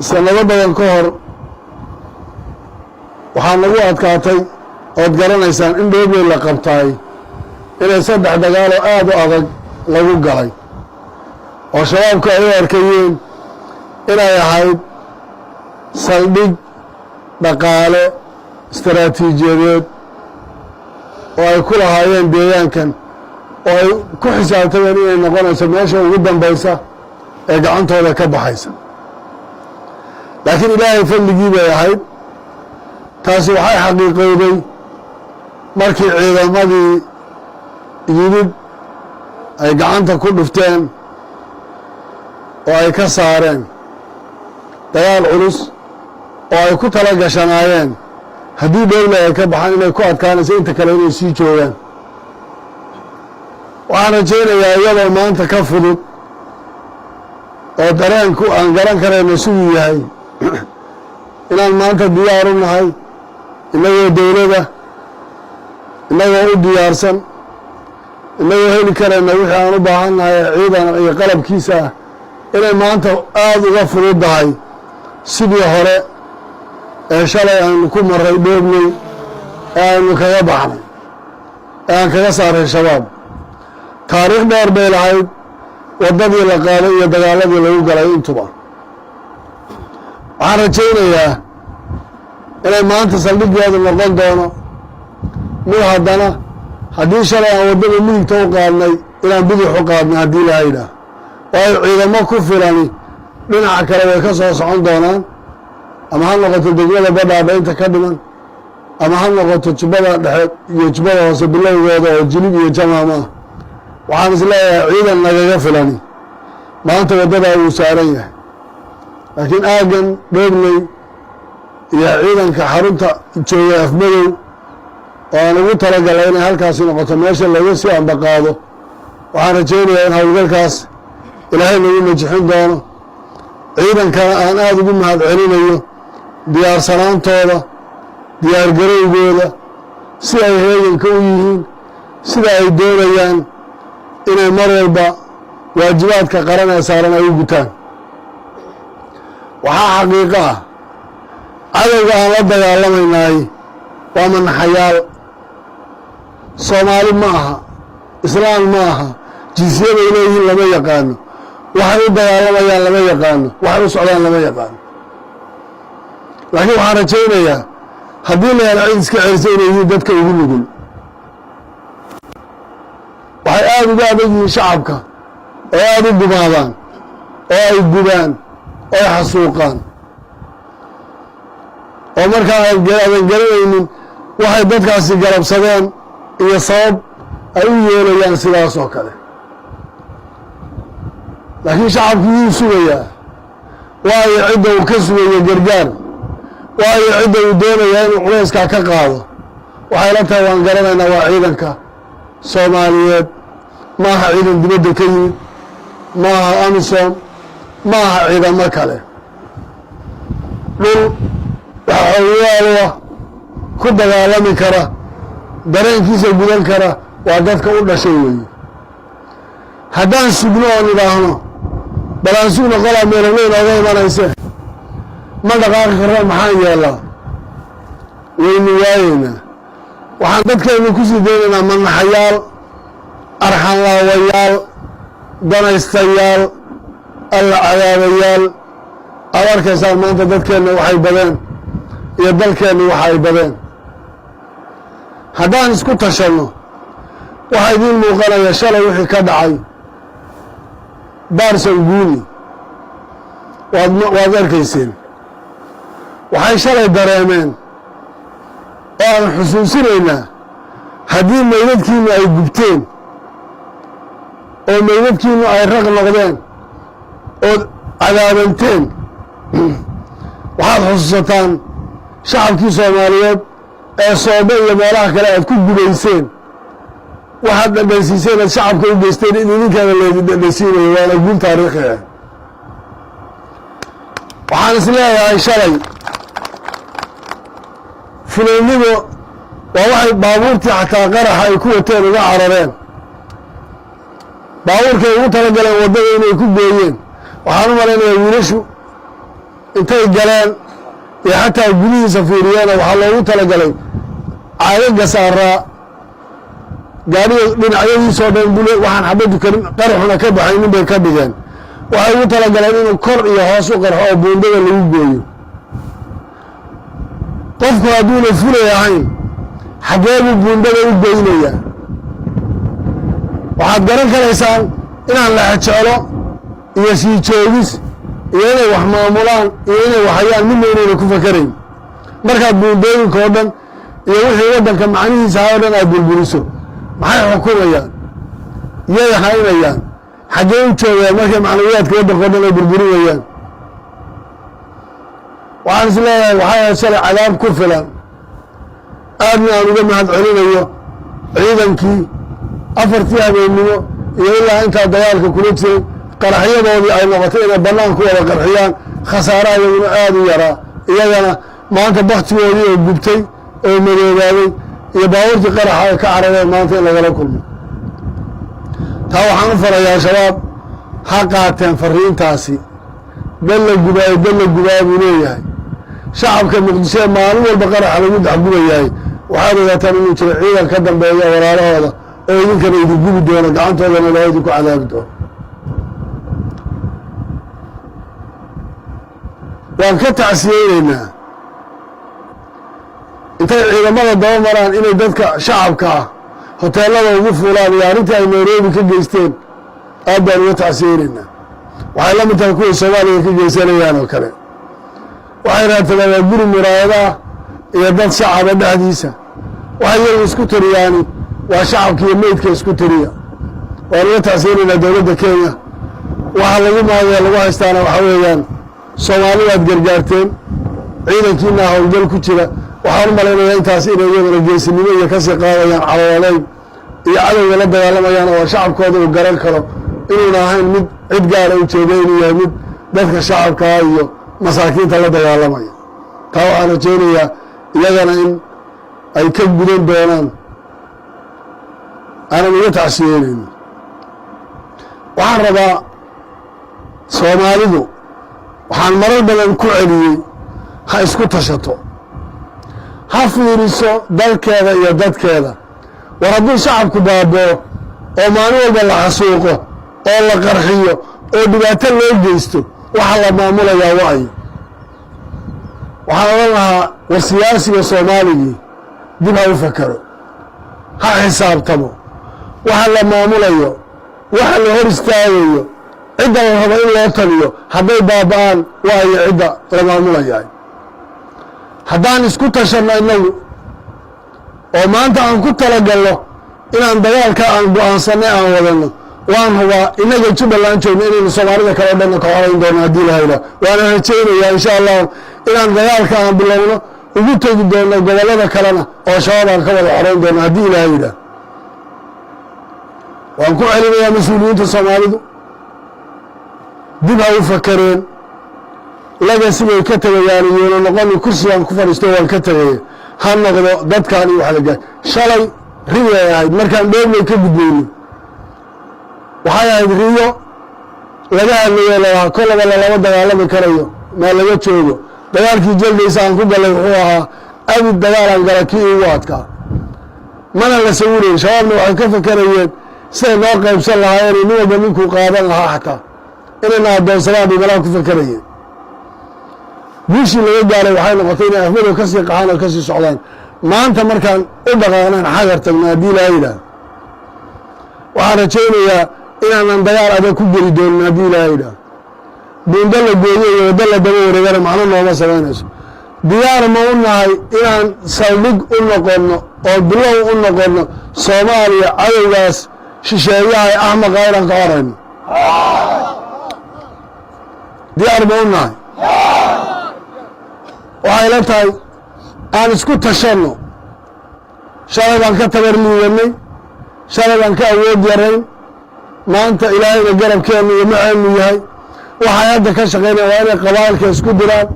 sanado badan ka hor waxaa nagu adkaatay ood garanaysaan in dhoobey la qabtaay inay 3 dagaaloo aad u adag lagu galay oo shabaabku ay u arkayeen inay ahayd saldhig dhaqaale istaraatiijiyadeed oo ay ku lahaayeen deegaankan oo ay ku xisaabtameen inay noqonayso meesha ugu dambaysa ee gacantooda ka baxaysa laakiin ilaahay fadligii bay ahayd taasi waxay xaqiiqowday markii ciidamadii yimid ay gacanta ku dhufteen oo ay ka saareen dagaal culus oo ay ku tala gashanaayeen haddii dhoble ay ka baxaan inay ku adkaanayso inta kale inay sii joogaan waxaan rajaynayaa iyadoo maanta ka fudud oo dareenku aan garan karayno siduu yahay inaan maanta diyaar u nahay innagoo dowladda innagoo u diyaarsan innagoo heli karayna wixii aan u baahan nahay ciidan iyo qalabkiisa ah inay maanta aada uga fududdahay sidii hore ee shalay aanu ku marray dhoobney ee aynu kaga baxnay ee aan kaga saaray shabaab taariikh dheer bay lahayd waddadii la qaaday iyo dagaaladii lagu galay intuba waxaan rajaynayaa inay maanta saldhiggeedu noqon doono mid haddana haddii shalay aan waddada midigta u qaadnay inaan bidix u qaadnay haddii la yidhaah waayo ciidamo ku filani dhinaca kale way ka soo socon doonaan ama ha noqoto degmada badhaadha inta ka dhiman ama ha noqoto jubbada dhexe iyo jubbada hoose bilowgooda oo jilib iyo jamaam ah waxaan is leeyahay ciidan nagaga filani maanta waddadaa wuu saaran yahay laakiin aaggan dhobley iyo ciidanka xarunta jooga afmadow oo aan ugu talagalay inay halkaasi noqoto meesha laga sii ambaqaado waxaan rajaynayaa in howlgalkaas ilaahay nagu najixin doono ciidankana aan aada ugu mahad celinayo diyaarsanaantooda diyaargarowgooda si ay heeganka u yihiin sida ay doonayaan inay mar walba waajibaadka qaran ee saaran ay u gutaan waxaa xaqiiqo ah cadowga aan la dagaalamaynaay waa manaxayaal soomaali ma aha islaam ma aha jinsiyaday leeyihiin lama yaqaano waxay u dagaalamayaan lama yaqaano waxay u socdaan lama yaqaano laakiin waxaan rajaynayaa haddii la helo cid iska celisa inay yihiin dadka ugu nugul waxay aada uga adag yihiin shacabka oo aada u gumaadaan oo ay gubaan oo ay xasuuqaan oo markaa aadan garanaynin waxay dadkaasi galabsadeen iyo sabab ay u yeelayaan sidaas oo kale laakiin shacabku wuu sugayaa waayo cidda uu ka sugayo gargaar waayo cidda uu doonayaa inuu culayskaa ka qaado waxay la tahay waan garanaynaa waa ciidanka soomaaliyeed maaha ciidan dibadda ka yimid maaha amisom ma aha ciidamo kale dhul waxa xoogayaal ku dagaalami kara dareenkiisa gudan kara waa dadka u dhashay weeye haddaan sugno oo nidhaahno bal aan sugno qolaa meelaweyn oga imanayse ma dhaqaaqi karna maxaan yeelaa waynu waayeynaa waxaan dadkeennu ku sii daynaynaa manaxayaal arxanlaawayaal danaystayaal alla cadaabayaal aad arkaysaan maanta dadkeenna waxay badeen iyo dalkeenna waxa ay badeen haddaan isku tashanno waxaa idiin muuqanaya shalay wixii ka dhacay baarsan guuni waad arkayseen waxay shalay dareemeen oo aan xusuusinaynaa haddii meydadkiinu ay gubteen oo meydadkiinu ay raq noqdeen ood cadaabanteen waxaad xusuusataan shacabkii soomaaliyeed ee soobe iyo meelaha kale aad ku gubayseen waxaad dhadhansiiseen aad shacabka u geysteen in idinkaana leedin dhadhansiinayo waana guul taariikhi ah waxaan is leeyahay shalay fulaynidu waa waxay baabuurtii xataa qaraxa ay ku wateen uga carareen baabuurkay ugu talagaleen waddada inay ku gooyeen waxaan u malaynayaa wiilashu intay galeen iyo xataa gudihiisa fiiriyeena waxaa loogu talagalay caagaga saaraa gaadhiga dhinacyadiisoo dhan bule waxaan xabaddu karin qaraxuna ka baxaynin bay ka dhigeen waxay ugu talagaleen inuu kor iyo hoos u qarxo oo buundada lagu gooyo qofku hadduuna fulay ahayn xaggee buu buundada u goynayaa waxaad garan karaysaan inaan laxajeclo iyo sii joogis iyo inay wax maamulaan iyo inay waxayaan midna inayna ku fakarayn markaad buundooyinka oo dhan iyo wixii waddanka macnihiisa ha o dhan aad burburiso maxay xukumayaan iyay haynayaan xaggee u joogaan markay macnawiyaadka waddanka o dhan ay burburinayaan waxaan is leeyahay waxay ahayd shalay cadaab ku filan aadna aan uga mahad celinayo ciidankii afartii habeennimo iyo ilaa intaa dagaalka kula jiray qaraxyadoodii ay noqotay inay bannaan ku wada qarxiyaan khasaaraha iyaguna aada u yaraa iyagana maanta baktigoodii oo gubtay oo madoobaaday iyo baabuurtii qaraxa ay ka carareen maanta in lagala kulmo taa waxaan u farayaa shabaab ha qaateen fariintaasi dal la gubaayo dal la gubaayo buu leeyahay shacabka muqdishoe maalin walba qaraxa lagu dexgubayahay waxaad ogaataan inuu jiro ciidan ka dambeeya walaalahooda oo idinkana idin gubi doono gacantoodana loo idinku cadaabi doono waan ka tacsiyeynaynaa intay ciidamada daba maraan inay dadka shacabka ah hoteelada ugu fuulaan iyo arrintii ay nairobi ka geysteen aad baan uga tacsiyeynaynaa waxay la mid tahay kuway soomaaliya ka geysanayaan oo kale waxay raadsadaan waa guri muraayadaah iyo dad shacaba dhexdiisa waxay iyagu isku tariyaani waa shacabka iyo meydka isku tariya waan uga tacsiyeynaynaa dowladda kenya waxa lagu maagaya lagu haystaana waxa weeyaan soomaalidaad gargaarteen ciidankiina howlgal ku jira waxaan u malaynayaa intaas inay iyadana geesinimo iyo kasii qaadayaan calooleyn iyo cadowga la dagaalamayaan oo shacabkooda uu garan karo inuuna ahayn mid cid gaara u jeeda inuu yahay mid dadka shacabkaa iyo masaakiinta la dagaalamaya taa waxaan rajaynayaa iyagana in ay ka gudan doonaan aanan uga tacsiyeynayno waxaan rabaa soomaalidu waxaan marar badan ku celiyey ha isku tashato ha fiiriso dalkeeda iyo dadkeeda war hadduu shacabku baaboo oo maalin walba la xasuuqo oo la qarxiyo oo dhibaato loo geysto waxa la maamulayaa wa'yo waxaan odhan lahaa war siyaasiga soomaaligii dib ha u fakaro ha xisaabtamo waxa la maamulayo waxa la hor istaagayo cidda la rabo in loo taliyo hadday baaba-aan wa'yo cidda la maamulayahay haddaan isku tashanno innagu oo maanta aan ku talagalno inaan dagaalka aan go-aansanay aan wadanno waan hubaa innaga jubbaland joogno inaynu soomaalida kale o dhanna ka horayn doono haddii lahayla waana rajaynayaa insha allahu inaan dagaalka aan bilowno ugu tegi doonno gobollada kalena oo shabaab aan ka wada xorayn doono haddii ilaha yidhaah waan ku celinayaa mas-uuliyiinta soomaalidu dib ha u fakareen legacy bay ka tegayaan iyona noqoni kursigaan ku fadhiisto waan ka tegaya ha noqdo dadkaan iyo wax la gaar shalay riyay ahayd markaan dhoobnay ka gudbayno waxay ahayd riyo laga hadlayo lahaa kolaba lama dagaalami karayo maa laga joogo dagaalkii jaldaysa aan ku galay wuxuu ahaa abid dagaalaan gala kii igu adkaa mana la sawirayn shabaabna waxay ka fakarayeen siday noo qaybsan lahaayeen nin walba ninkuu qaadan lahaa xataa inayna addoonsadaan bay malaha ku fakarayeen guushii laga gaaray waxay noqotay inay afmadow ka sii qaxaan oo ka sii socdaan maanta markaan u dhaqaaqnaan xagar tagno haddii laa yidhaah waxaan rajaynayaa inaanan dagaal adag ku geli doonin haddii laa yidhaah buundo la gooyo iyo waddo la daba wareegana macno nooma samaynayso diyaar ma u nahay inaan saldhig u noqonno oo bilow u noqonno soomaaliya cadowgaas shisheeyaha ee axmaqa inaan ka horayno diyaar ma u nahay waxay la tahay aan isku tashanno shalay baan ka tabar liidanay shalay baan ka awood yarayn maanta ilaahayna garabkeennu iyo maceennu yahay waxay hadda ka shaqaynaya waa inay qabaa'ilka isku diraan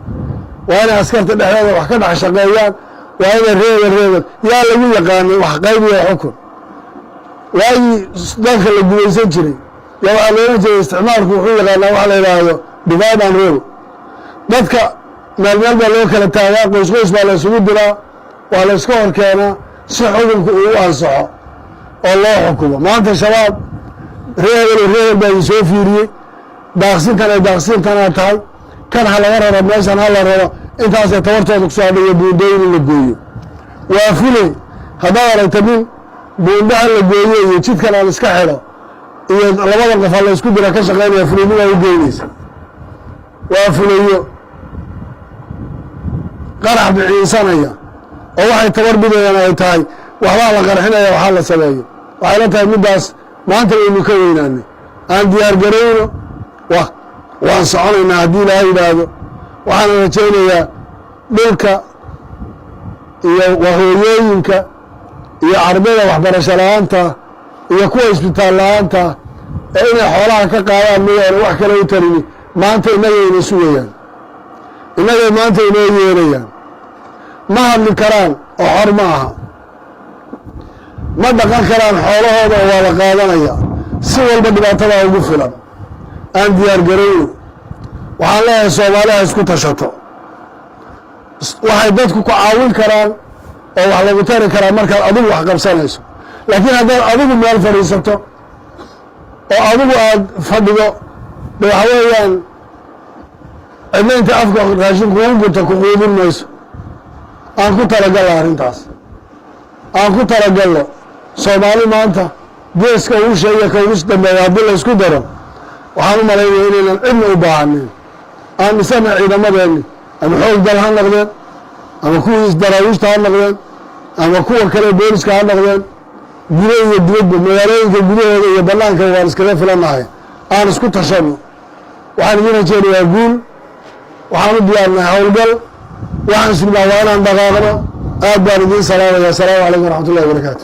waa inay askarta dhexdeeda wax ka dhex shaqeeyaan waa inay reebel yaa lagu yaqaanay wax qaybiya xukun waagii dalka la gumaysan jiray yaa waxaa loolan jiray isticmaalku wuxuu yaqaanaa waxa la yidhaahdo divide and rule dadka meel baa loo kala taagaa qoys baa la isugu diraa waa la iska hor keenaa si xukunka uu ansaxo oo loo xukumo maanta shabaab reebel baa idin soo fiiriyey daaqsinkan ay daaqsintanaa tahay kan ha laga raro meeshan ha la raro intaasay tabartooda ku soo hadhayo buundooyin in la gooyo waa fulay haddaad aragta nin buundaha la gooyo iyo jidkan aan iska xidho iyo labada qof ha la isku dira ka shaqaynaya fulaynimaa u geynaysa waa fulayo qarax biciinsanaya oo waxay tabar bidayaan ay tahay waxbaa la qarxinaya waxaa la sameeyo waxay la tahay middaas maanta waynu ka weynaanay aan diyaar garayno waan soconaynaa haddii ilaaha yidhaahdo waxaana rajaynayaa dhulka iyo hooyooyinka iyo ardayda waxbarasho la-aanta iyo kuwa isbitaal la-aanta ee inay xoolaha ka qaadaan miyaana wax kale u tarini maanta innagayna sugayaan innagay maanta inoo yeerayaan ma hadli karaan oo xor ma aha ma dhaqan karaan xoolahooda oo waa la qaadanaya si walba dhibaatadaa ugu filan aan diyaar garayno waxaan leeyahay soomaaliha isku tashato waxay dadku ku caawin karaan oo wax lagu tari karaa markaad adigu wax qabsanayso laakiin haddaad adigu meel fadhiisato oo adigu aada fadhido de waxa weeyaan cidna inta afka raashin kugu gunta ku quudin mayso aan ku talagalno arrintaas aan ku talagalno soomaali maanta geeska ugu sheega ka ugu dambeeya haddii la isku daro waxaan u malaynaya inaynan cidna u baahanin aan dhisana ciidamadeenni ama xoog dal ha noqdeen ama kuwii daraawiishta ha noqdeen ama kuwa kale booliska ha noqdeen gudo iyo dibadba magaalooyinka gudahooda iyo banaanka waan iskaga filannahay aan isku tashanno waxaan idin rajeynayaa guul waxaan u diyaarnahay howlgal waxaan sugnaa waa inaan dhaqaaqno aad baan idiin salaamaya asalaamu calaykum waraxmat ullahi wabarakaatu